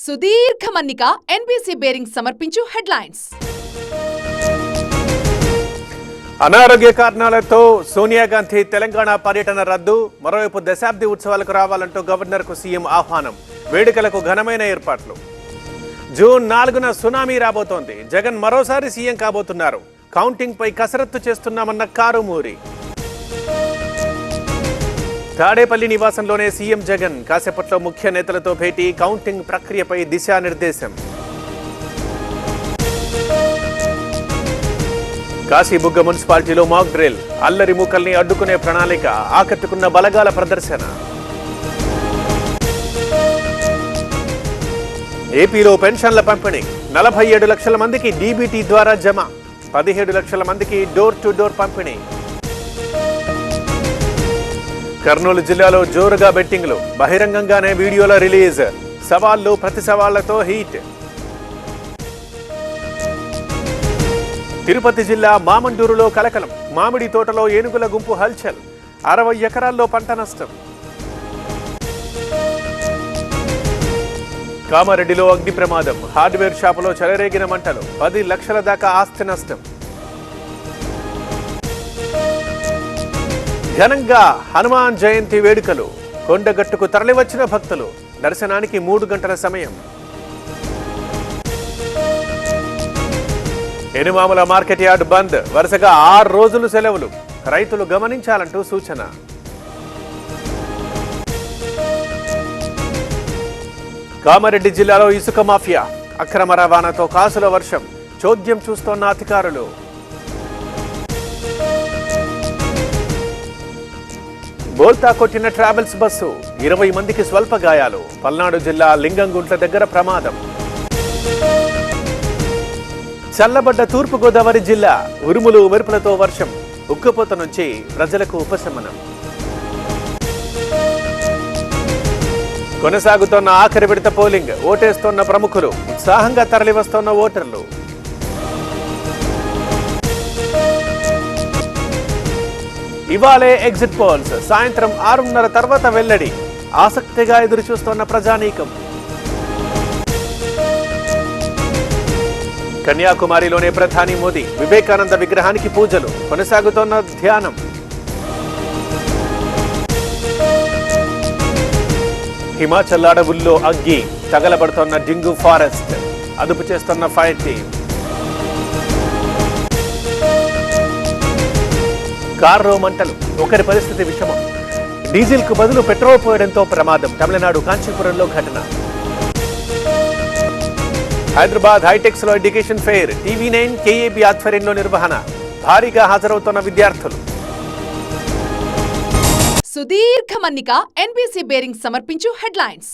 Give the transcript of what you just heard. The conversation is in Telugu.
సుదీర్ఘ మన్నిక ఎన్బీసీ బేరింగ్ సమర్పించు హెడ్లైన్స్. అనారోగ్య కారణాలతో సోనియా గాంధీ తెలంగాణ పర్యటన రద్దు. మరోవైపు దశాబ్ది ఉత్సవాలకు రావాలంటూ గవర్నర్కు సీఎం ఆహ్వానం. వేడుకలకు ఘనమైన ఏర్పాట్లు. జూన్ 4న సునామీ రాబోతోంది. జగన్ మరోసారి సీఎం కాబోతున్నారు. కౌంటింగ్ పై కసరత్తు చేస్తున్నామన్న కారుమూరి. తాడేపల్లి నివాసంలోనే సీఎం జగన్ కాసేపట్లో ముఖ్య నేతలతో భేటీ. కౌంటింగ్ ప్రక్రియపై దిశానిర్దేశం. కాశీబుగ్గ మున్సిపాలిటీలో మాక్ డ్రిల్. అల్లరి మూకల్ని అడ్డుకునే ప్రణాళిక. ఆకట్టుకున్న బలగాల ప్రదర్శన. ఏపీలో పెన్షన్ల పంపిణీ. 47 లక్షల మందికి డీబీటీ ద్వారా జమ. 17 లక్షల మందికి డోర్ టు డోర్ పంపిణీ. కర్నూలు జిల్లాలో జోరుగా బెట్టింగ్లు. బహిరంగంగానే వీడియోల రిలీజ్. సవాళ్లు ప్రతి సవాళ్లతో హీట్. తిరుపతి జిల్లా మామండూరులో కలకలం. మామిడి తోటలో ఏనుగుల గుంపు హల్చల్. 60 ఎకరాల్లో పంట నష్టం. కామారెడ్డిలో అగ్ని ప్రమాదం. హార్డ్వేర్ షాపులో చెలరేగిన మంటలు. 10 లక్షల దాకా ఆస్తి నష్టం. ఘనంగా హనుమాన్ జయంతి వేడుకలు. కొండగట్టుకు తరలివచ్చిన భక్తులు. దర్శనానికి 3 గంటల సమయం. ఎనుమాముల మార్కెట్ యార్డ్ బంద్. వరుసగా 6 రోజులు సెలవులు. రైతులు గమనించాలంటూ సూచన. కామారెడ్డి జిల్లాలో ఇసుక మాఫియా. అక్రమ రవాణాతో కాసుల వర్షం. చోద్యం చూస్తోన్న అధికారులు. బోల్తా కొట్టిన ట్రావెల్స్ బస్సు. 20 మందికి స్వల్ప గాయాలు. పల్నాడు జిల్లా లింగంగుంట్ల దగ్గర ప్రమాదం. చల్లబడ్డ తూర్పుగోదావరి జిల్లా. ఉరుములు మెరుపులతో వర్షం. ఉక్కపోత నుంచి ప్రజలకు ఉపశమనం. కొనసాగుతోన్న ఆఖరి విడత పోలింగ్. ఓటేస్తోన్న ప్రముఖులు. ఉత్సాహంగా తరలివస్తోన్న ఓటర్లు. ఇవాళే ఎగ్జిట్ పోల్స్. సాయంత్రం 6:30 తర్వాత వెల్లడి. ఆసక్తిగా ఎదురుచూస్తోన్న ప్రజానీకం. కన్యాకుమారిలోనే ప్రధాని మోదీ. వివేకానంద విగ్రహానికి పూజలు. కొనసాగుతోన్న ధ్యానం. హిమాచల్ అడవుల్లో అగ్గి. తగలబడుతోన్న డింగు ఫారెస్ట్. అదుపు చేస్తున్న ఫైర్ టీమ్. కారులో మంటలు. ఒకరి పరిస్థితి విషమం. డీజిల్ కు బదులు పెట్రోల్ పోయడంతో ప్రమాదం. తమిళనాడు కాంచీపురంలో ఘటన. హైదరాబాద్ హైటెక్స్ లో ఎడ్యుకేషన్ ఫెయిర్. టీవీ9 కేఏబీ ఆధ్వర్యంలో నిర్వహణ. భారీగా హాజరవుతున్న విద్యార్థులు. సుదీర్ఘ మన్నిక ఎన్బీసీ బేరింగ్ సమర్పించు హెడ్లైన్స్.